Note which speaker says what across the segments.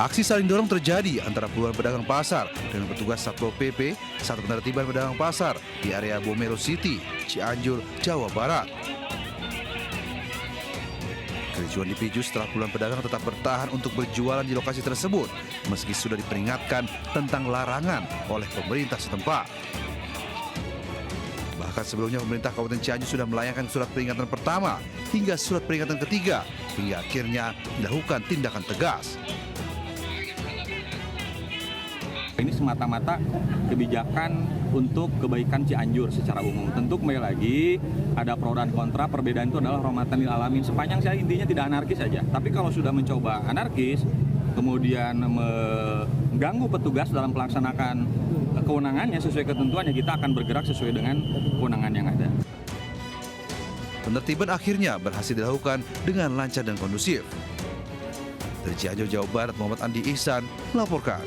Speaker 1: Aksi saling dorong terjadi antara puluhan pedagang pasar dengan petugas Satpol PP saat penertiban pedagang pasar di area Bomero City, Cianjur, Jawa Barat. Kericuan dipicu setelah puluhan pedagang tetap bertahan untuk berjualan di lokasi tersebut meski sudah diperingatkan tentang larangan oleh pemerintah setempat. Bahkan sebelumnya pemerintah Kabupaten Cianjur sudah melayangkan surat peringatan pertama hingga surat peringatan ketiga hingga akhirnya dilakukan tindakan tegas.
Speaker 2: Ini semata-mata kebijakan untuk kebaikan Cianjur secara umum. Tentu kembali lagi ada pro dan kontra, perbedaan itu adalah rahmatan lil alamin. Sepanjang saya intinya tidak anarkis saja. Tapi kalau sudah mencoba anarkis, kemudian mengganggu petugas dalam melaksanakan kewenangannya sesuai ketentuannya, kita akan bergerak sesuai dengan kewenangan yang ada.
Speaker 1: Penertiban akhirnya berhasil dilakukan dengan lancar dan kondusif. Dari Cianjur, Jawa Barat, Muhammad Andi Ihsan melaporkan.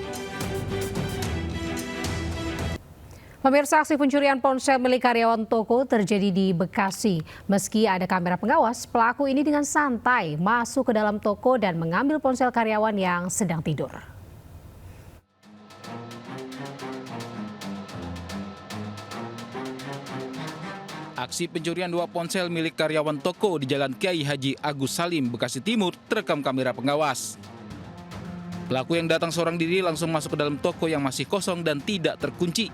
Speaker 3: Pemirsa, aksi pencurian ponsel milik karyawan toko terjadi di Bekasi. Meski ada kamera pengawas, pelaku ini dengan santai masuk ke dalam toko dan mengambil ponsel karyawan yang sedang tidur.
Speaker 4: Aksi pencurian 2 ponsel milik karyawan toko di Jalan Kiai Haji Agus Salim, Bekasi Timur terekam kamera pengawas. Pelaku yang datang seorang diri langsung masuk ke dalam toko yang masih kosong dan tidak terkunci.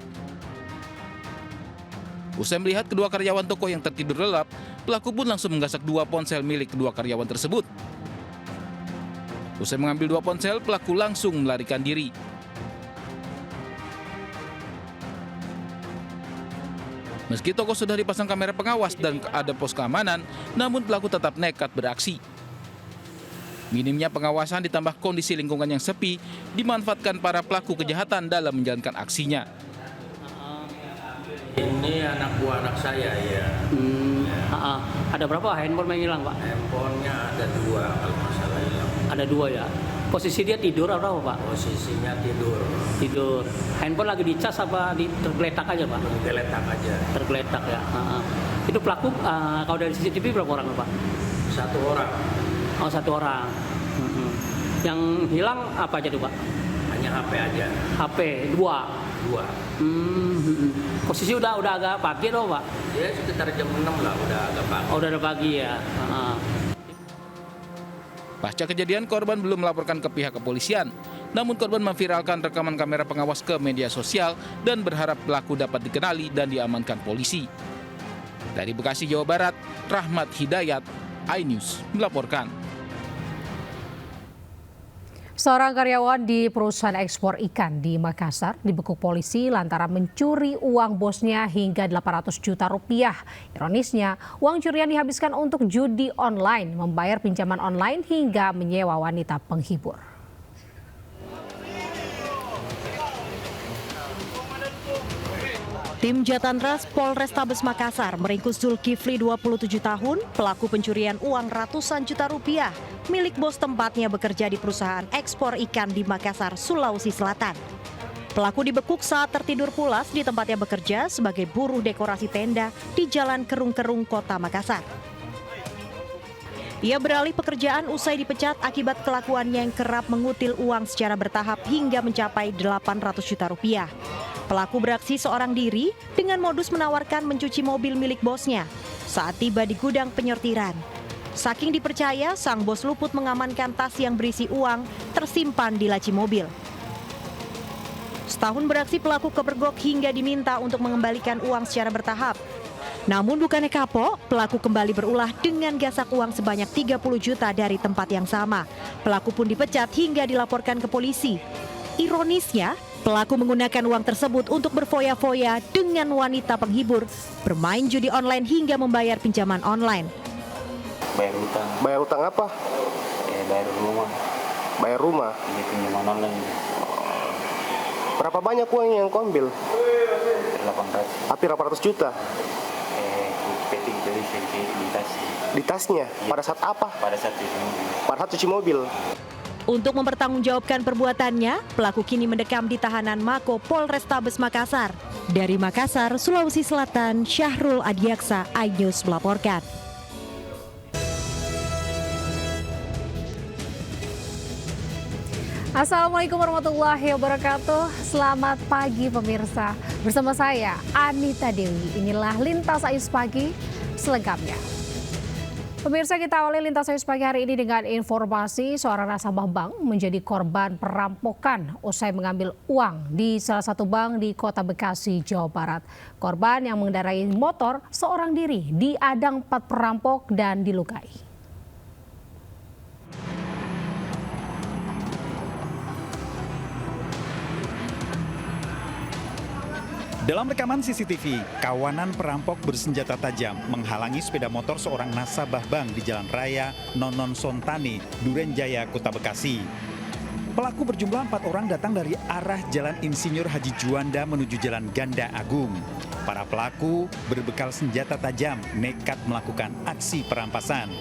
Speaker 4: Usai melihat kedua karyawan toko yang tertidur lelap, pelaku pun langsung menggasak 2 ponsel milik kedua karyawan tersebut. Usai mengambil 2 ponsel, pelaku langsung melarikan diri. Meski toko sudah dipasang kamera pengawas dan ada pos keamanan, namun pelaku tetap nekat beraksi. Minimnya pengawasan ditambah kondisi lingkungan yang sepi dimanfaatkan para pelaku kejahatan dalam menjalankan aksinya.
Speaker 5: Ini anak buah anak saya ya.
Speaker 6: Ada berapa handphone yang hilang, Pak?
Speaker 5: Handphonenya ada 2 kalau masalah hilang.
Speaker 6: Ada 2 ya. Posisi dia tidur atau apa, Pak?
Speaker 5: Posisinya tidur.
Speaker 6: Tidur. Handphone lagi dicas apa tergeletak aja, Pak?
Speaker 5: Tergeletak aja.
Speaker 6: Tergeletak ya. Itu pelaku kalau dari CCTV berapa orang, Pak?
Speaker 5: 1 orang.
Speaker 6: Oh, 1 orang. Yang hilang apa aja tuh, Pak?
Speaker 5: Hanya HP aja.
Speaker 6: HP 2. Posisi udah agak pagi dong, Pak?
Speaker 5: Ya sekitar jam 6 lah, udah agak pagi.
Speaker 6: Oh, udah ada pagi ya.
Speaker 4: Pasca kejadian, korban belum melaporkan ke pihak kepolisian. Namun korban memviralkan rekaman kamera pengawas ke media sosial dan berharap pelaku dapat dikenali dan diamankan polisi. Dari Bekasi, Jawa Barat, Rahmat Hidayat, iNews melaporkan.
Speaker 3: Seorang karyawan di perusahaan ekspor ikan di Makassar dibekuk polisi lantaran mencuri uang bosnya hingga 800 juta rupiah. Ironisnya, uang curian dihabiskan untuk judi online, membayar pinjaman online hingga menyewa wanita penghibur.
Speaker 7: Tim Jatantras Polrestabes Makassar meringkus Zulkifli 27 tahun, pelaku pencurian uang ratusan juta rupiah milik bos tempatnya bekerja di perusahaan ekspor ikan di Makassar, Sulawesi Selatan. Pelaku dibekuk saat tertidur pulas di tempatnya bekerja sebagai buruh dekorasi tenda di Jalan Kerung-Kerung, Kota Makassar. Ia beralih pekerjaan usai dipecat akibat kelakuannya yang kerap mengutil uang secara bertahap hingga mencapai 800 juta rupiah. Pelaku beraksi seorang diri dengan modus menawarkan mencuci mobil milik bosnya saat tiba di gudang penyortiran. Saking dipercaya, sang bos luput mengamankan tas yang berisi uang tersimpan di laci mobil. Setahun beraksi, pelaku kepergok hingga diminta untuk mengembalikan uang secara bertahap. Namun bukannya kapok, pelaku kembali berulah dengan gasak uang sebanyak 30 juta dari tempat yang sama. Pelaku pun dipecat hingga dilaporkan ke polisi. Ironisnya, pelaku menggunakan uang tersebut untuk berfoya-foya dengan wanita penghibur, bermain judi online hingga membayar pinjaman online.
Speaker 8: Bayar utang.
Speaker 9: Bayar utang apa?
Speaker 8: Bayar rumah.
Speaker 9: Bayar rumah?
Speaker 8: Ini pinjaman online.
Speaker 9: Berapa banyak uang yang kau ambil?
Speaker 8: 800.
Speaker 9: Hampir 800 juta?
Speaker 8: Peting jadi di tas.
Speaker 9: Di tasnya?
Speaker 8: Iya.
Speaker 9: Pada saat apa?
Speaker 8: Pada saat cuci mobil.
Speaker 9: Pada saat cuci mobil.
Speaker 7: Untuk mempertanggungjawabkan perbuatannya, pelaku kini mendekam di tahanan Mako Polrestabes Makassar. Dari Makassar, Sulawesi Selatan, Syahrul Adiaksa, iNews melaporkan.
Speaker 3: Assalamualaikum warahmatullahi wabarakatuh. Selamat pagi pemirsa. Bersama saya Anita Dewi. Inilah Lintas Ais Pagi selengkapnya. Pemirsa, kita awali Lintas Ais Pagi hari ini dengan informasi seorang nasabah bank menjadi korban perampokan usai mengambil uang di salah satu bank di Kota Bekasi, Jawa Barat. Korban yang mengendarai motor seorang diri diadang 4 perampok dan dilukai.
Speaker 10: Dalam rekaman CCTV, kawanan perampok bersenjata tajam menghalangi sepeda motor seorang nasabah bank di Jalan Raya Nonon Sontani, Duren Jaya, Kota Bekasi. Pelaku berjumlah 4 orang datang dari arah Jalan Insinyur Haji Juanda menuju Jalan Ganda Agung. Para pelaku berbekal senjata tajam nekat melakukan aksi perampasan.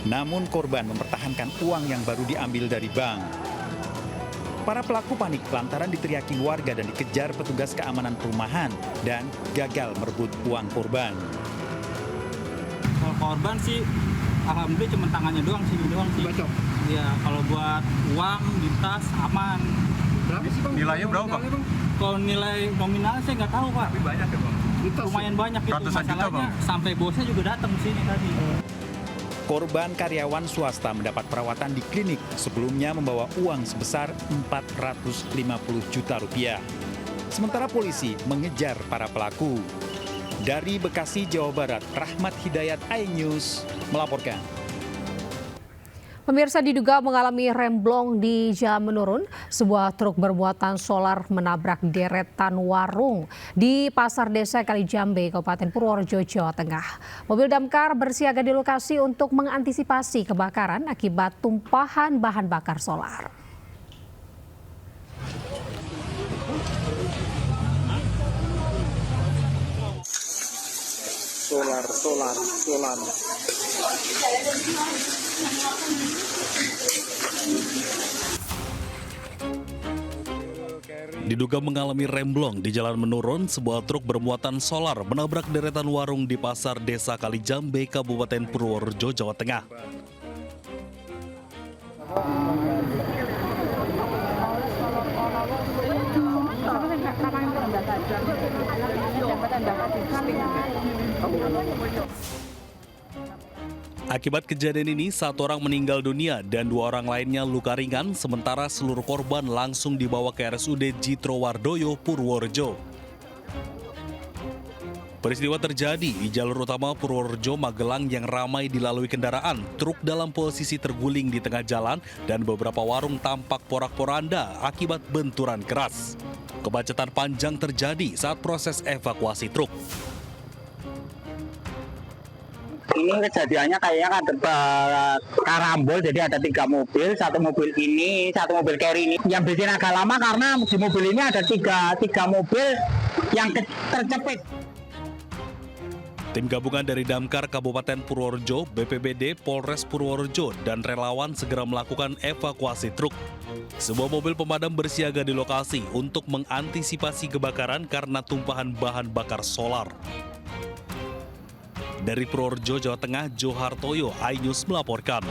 Speaker 10: Namun korban mempertahankan uang yang baru diambil dari bank. Para pelaku panik lantaran diteriaki warga dan dikejar petugas keamanan perumahan dan gagal merebut uang korban.
Speaker 6: Kalau korban sih, alhamdulillah cuma tangannya doang sih. Bacok? Iya, kalau buat uang di tas aman. Berapa sih Bang? Nilainya berapa Bang? Kalau nilai nominal saya nggak tahu Pak. Tapi banyak ya Bang? Lumayan banyak itu.
Speaker 10: Ratusan juta Bang?
Speaker 6: Sampai bosnya juga datang ke sini tadi.
Speaker 10: Korban karyawan swasta mendapat perawatan di klinik, sebelumnya membawa uang sebesar 450 juta rupiah. Sementara polisi mengejar para pelaku. Dari Bekasi, Jawa Barat, Rahmat Hidayat, iNews melaporkan.
Speaker 3: Pemirsa, diduga mengalami remblong di jalan menurun, sebuah truk bermuatan solar menabrak deretan warung di Pasar Desa Kalijambe, Kabupaten Purworejo, Jawa Tengah. Mobil damkar bersiaga di lokasi untuk mengantisipasi kebakaran akibat tumpahan bahan bakar solar.
Speaker 9: Solar.
Speaker 11: Diduga mengalami remblong di jalan menurun, sebuah truk bermuatan solar menabrak deretan warung di Pasar Desa Kalijambe, Kabupaten Purworejo, Jawa Tengah. Akibat kejadian ini, 1 orang meninggal dunia dan 2 orang lainnya luka ringan, sementara seluruh korban langsung dibawa ke RSUD Jitrowardoyo, Purworejo. Peristiwa terjadi di jalur utama Purworejo Magelang yang ramai dilalui kendaraan. Truk dalam posisi terguling di tengah jalan dan beberapa warung tampak porak-poranda akibat benturan keras. Kemacetan panjang terjadi saat proses evakuasi truk.
Speaker 12: Ini kejadiannya kayaknya ada karambol, jadi ada 3 mobil, 1 mobil ini, 1 mobil carry ini. Yang bikin agak lama karena di mobil ini ada tiga mobil yang terjepit.
Speaker 11: Tim gabungan dari Damkar Kabupaten Purworejo, BPBD, Polres Purworejo, dan relawan segera melakukan evakuasi truk. Sebuah mobil pemadam bersiaga di lokasi untuk mengantisipasi kebakaran karena tumpahan bahan bakar solar. Dari Purworejo, Jawa Tengah, Johartoyo, iNews melaporkan.